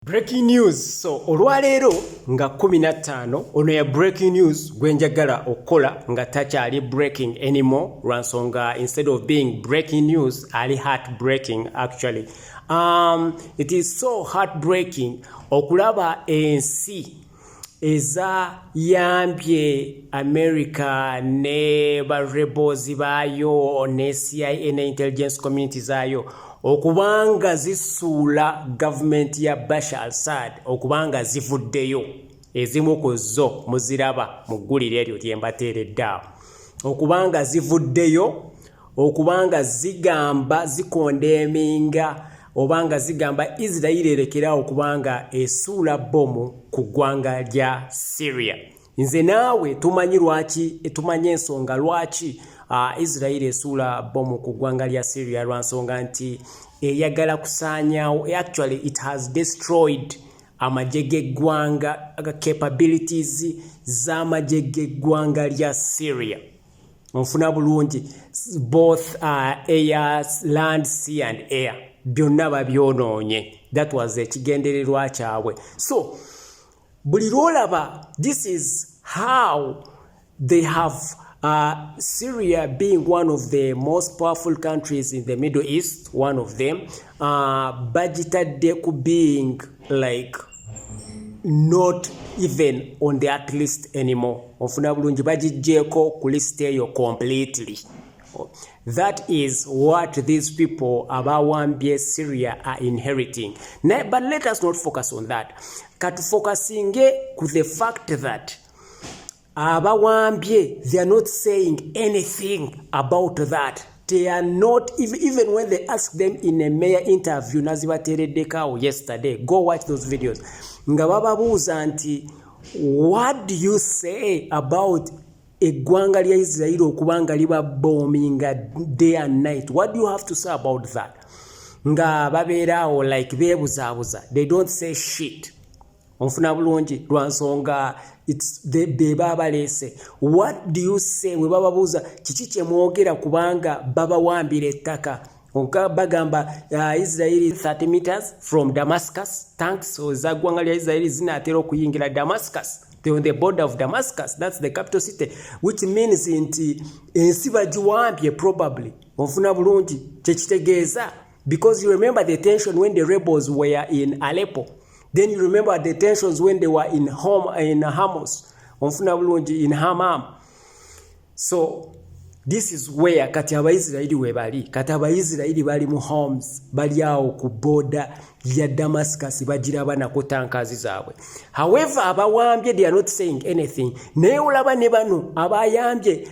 Breaking news. So olwaleero nga 15 ono ya breaking news gwenjagala okola nga takyali breaking anymore lwansonga instead of being breaking news ali heartbreaking actually. It is so heartbreaking okulaba ensi eza yambye America ne ba rebels bayo ne CIA ne intelligence community zayo okubanga zisuula government ya Bashar al-Assad okubanga zivuddeyo ezimu ku zo muziraba mu ggulire eryo lyembateeredde okubanga zivuddeyo okubanga zigamba zikondeminga obanga zigamba Israel erekera okubanga esuula bomu ku ggwanga lya Syria. Nze naawe tumanyi lwaki tumanye ensonga lwaki Israel esuula bomu ku ggwanga lya Syria lwansonga nti eyagala kusaanyaawo. Actually it has destroyed amagye g'eggwanga capabilities z'amagye g'eggwanga lya Syria. Onfuna bulungi both air, land, sea and air byonna babyonoonye. That was ekigendererwa kyabwe. So buli lwolaba, this is how they have Syria being one of the most powerful countries in the Middle East, one of them, budgeted ku being like not even on the at list anymore. Ofuna bulungi bagijjeko ku list eyo completely. That is what these people abawambye Syria are inheriting. But let us not focus on that. Katu focusing ku the fact that abawambye, they are not saying anything about that. They are not, even when they ask them in a mayor interview, nazibatereddeko yesterday, go watch those videos. Nga bababuuza nti, what do you say about eggwanga lya Israel okubanga liba bombinga day and night? What do you have to say about that? Nga babeeraawo like beebuzaabuza. They don't say shit. Onfuna bulungi lwansonga beba balese. What do you say we bababuuza kiki kye mwogera kubanga babawambira ettaka? Bagamba Israel 30 meters from Damascus. Tanks ozagwanga lya Israel zinaatera okuyingira Damascus. They're on the border of Damascus. That's the capital city, which means nti ensi bagiwambye probably. Onfuna bulungi kyekitegeeza, because you remember the tension when the rebels were in Aleppo. Then you remember the tensions when they were in Hamas. Onfuna bulungi in Hamam. So this is where kati Abayisirayiri we bali. Kati Abayisirayiri bali mu Homs, bali awo ku border ya Damascus bagiraba nako tankazi zaabwe. However, abawambye, they are not saying anything. Naye olaba ne bano abayambye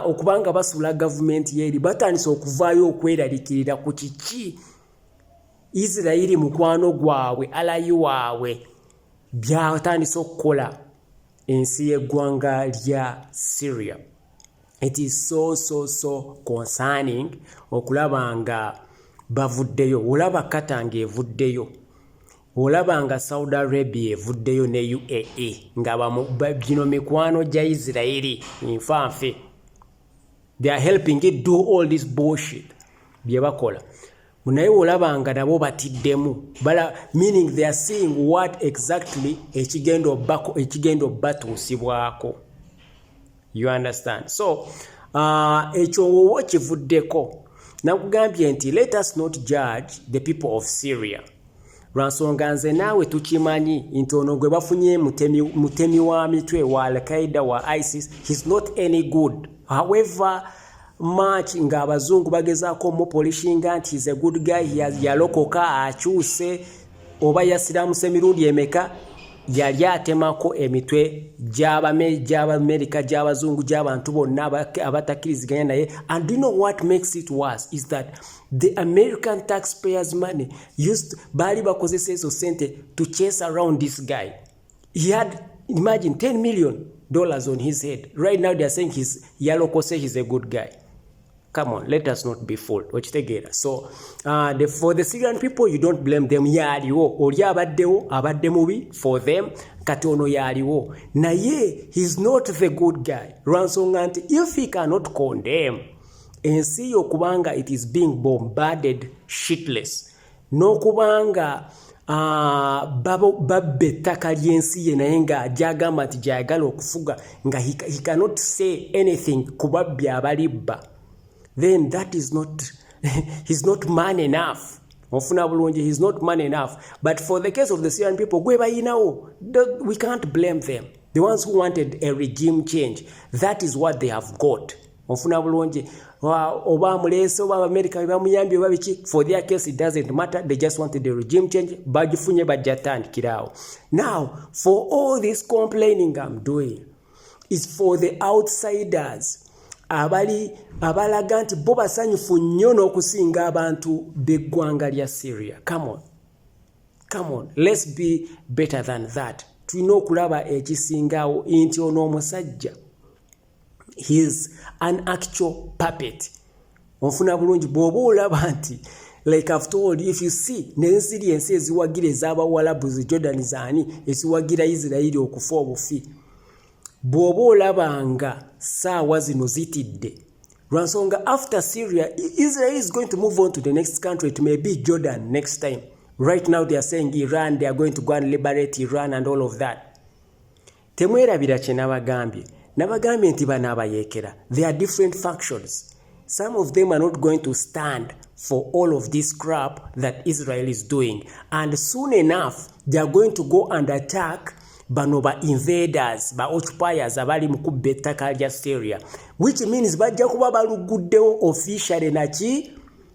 okubanga basula government yeri batandise okuvaayo okweraliikirira ku kiki Israeli mukwano gwabwe alayi waabwe byatandise okukola ensi y'eggwanga lya Syria. It is so concerning okulaba nga bavuddeyo. Olaba Katanga evuddeyo, olaba nga Saudi Arabia evuddeyo ne UAE nga bino mikwano gya Israeli infanfe. They are helping it do all this bullshit bye bakola. Naye olaba nga nabo batiddemu, meaning they are seeing what exactly ekigendo batuusibwako. You understand? So ekyo kivuddeko. Nakugambye nti let us not judge the people of Syria. Lwansonga nze naawe tukimanyi nti ono gwe bafunye mutemi wa mitwe wa Al-Qaeda wa ISIS, he's not any good. However much nga abazungu bagezaako mupolishinga nti he's a good guy, yalokoka akyuse oba yasiramuse mirundi emeka, yali atemako emitwe gy'Amerika gy'abazungu gy'abantu bonna abatakkiriziganya naye. And do you know what makes it worse is that the American taxpayers' money bali bakozesa ezo sente to chase around this guy. He had, imagine, $10 million on his head. Right now they are saying he's a good guy. Come on, let us not be fooled. So, for the Syrian people, you don't blame them. Yaliwo, oli abadde mubi for them. Katono yaliwo. Naye, he's not the good guy. Lwansonga nti, if he cannot condemn, ensi okubanga it is being bombarded shitless, n'okubanga babbe ettaka ly'ensi ye naye ng'agyagamba nti gyayagala okufuga nga he cannot say anything ku babbi abalibba, then that is not he's not man enough. Ofuna bulungi, he's not man enough. But for the case of the Syrian people, we can't blame them. The ones who wanted a regime change, that is what they have got. Ofuna bulungi, oba mulese oba America bamuyambye oba biki, for their case it doesn't matter. They just wanted the regime change. Bagifunye bajatandikirawo. Now, for all this complaining I'm doing is for the outsiders abalaga nti bo basanyufu nnyo n'okusinga abantu b'eggwanga lya Syria. Come on, let's be better than that. Tulina okulaba ekisingawo nti ono omusajja, he is an actual puppet. Onfuna bulungi bw'oba olaba nti, like I've told you, if you see n'ensi ensi eziwagira ez'Abawalabu zi Jordan zaani eziwagira Isiraeli okufa obufi, bw'oba olabanga saawa zino zitidde lwansonga after Syria, Israel is going to move on to the next country. It may be Jordan next time. Right now they are saying Iran, they are going to go and liberate Iran and all of that. Temwerabira kye nabagambye nti bano abayeekera, they are different factions. Some of them are not going to stand for all of this crap that Israel is doing, and soon enough they are going to go and attack bano ba invaders, ba occupiers abali mu kubba ettaka lya Syria, which means bajja kuba baluguddewo officially naki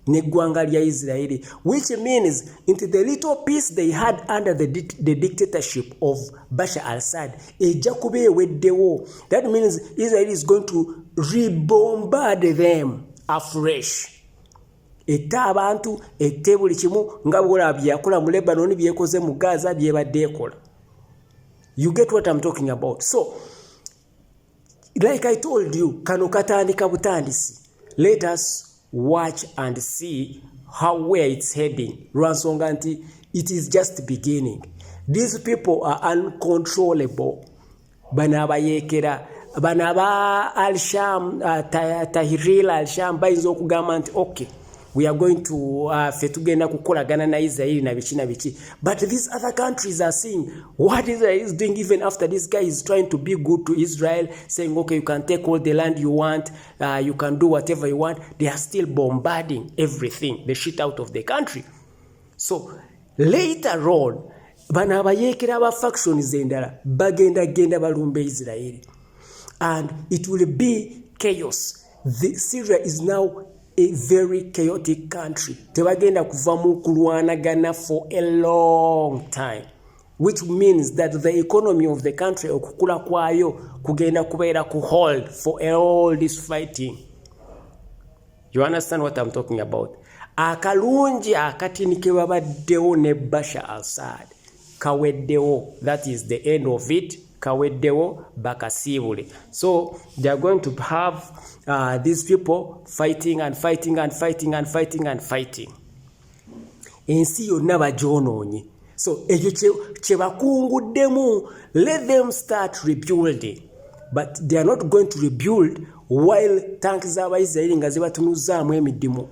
n'eggwanga lya Israeli, which means into the little peace they had under the dictatorship of Bashar al-Assad ejja kuba eweddewo. That means Israel is going to rebombard them afresh. Etta abantu, ette buli kimu nga bw'olaba bye yakola mu Lebanon, byekoze mu Gaza, byebadde ekola. You get what I'm talking about. So, like I told you, kano katandika butandisi. Let us watch and see where it's heading. Lwansonga nti it is just beginning. These people are uncontrollable. Bana abayeekera, bana aba Al-Sham, Tahrir Al-Sham bayinza okugamba nti okay, we are going to fe tugenda kukolagana na Israel na biki. But these other countries are seeing what Israel is doing even after this guy is trying to be good to Israel, saying okay, you can take all the land you want, you can do whatever you want. They are still bombarding everything, the shit out of the country. So later on, bana abayeekera aba factions endala bagenda balumba Israel, and it will be chaos. Syria is now a very chaotic country. Tebagenda kuvamu kulwanagana for a long time, which means that the economy of the country okukula kwayo kugenda kubeera ku hold for all this fighting. You understand what I'm talking about? Akalungi akatini ke babaddewo ne Bashar al-Assad kaweddewo. That is the end of it. Kaweddewo bakasiibule. So they are going to have these people fighting. Ensi yonna bagyonoonye. So ekyo kye bakunguddemu, let them start rebuilding. But they are not going to rebuild while tanks z'Abayisirayiri nga zibatunuzzaamu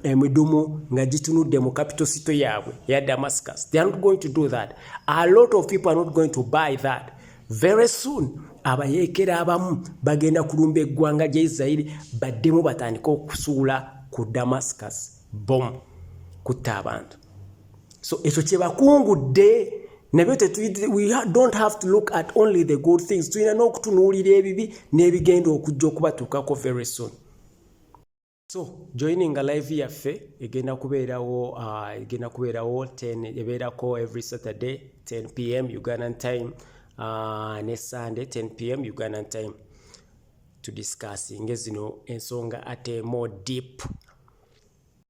emidumu nga gitunudde mu capital city yaabwe ya Damascus. They are not going to do that. A lot of people are not going to buy that. Very soon abayeekera abamu bagenda kulumba eggwanga lya Israeli baddemu batandika okusuula ku Damascus bomb kutta abantu. So ekyo kye bakungudde. We don't have to look at only the good things. Tulina n'okutunuulira ebibi n'ebigenda okujja okubatuukako very soon. So joining a live yaffe egenda kubeerawo 10 ebeerako every Saturday 10 p.m. Ugandan time, ne Sunday 10 p.m. Ugandan time, to discuss zino ensonga ate more deep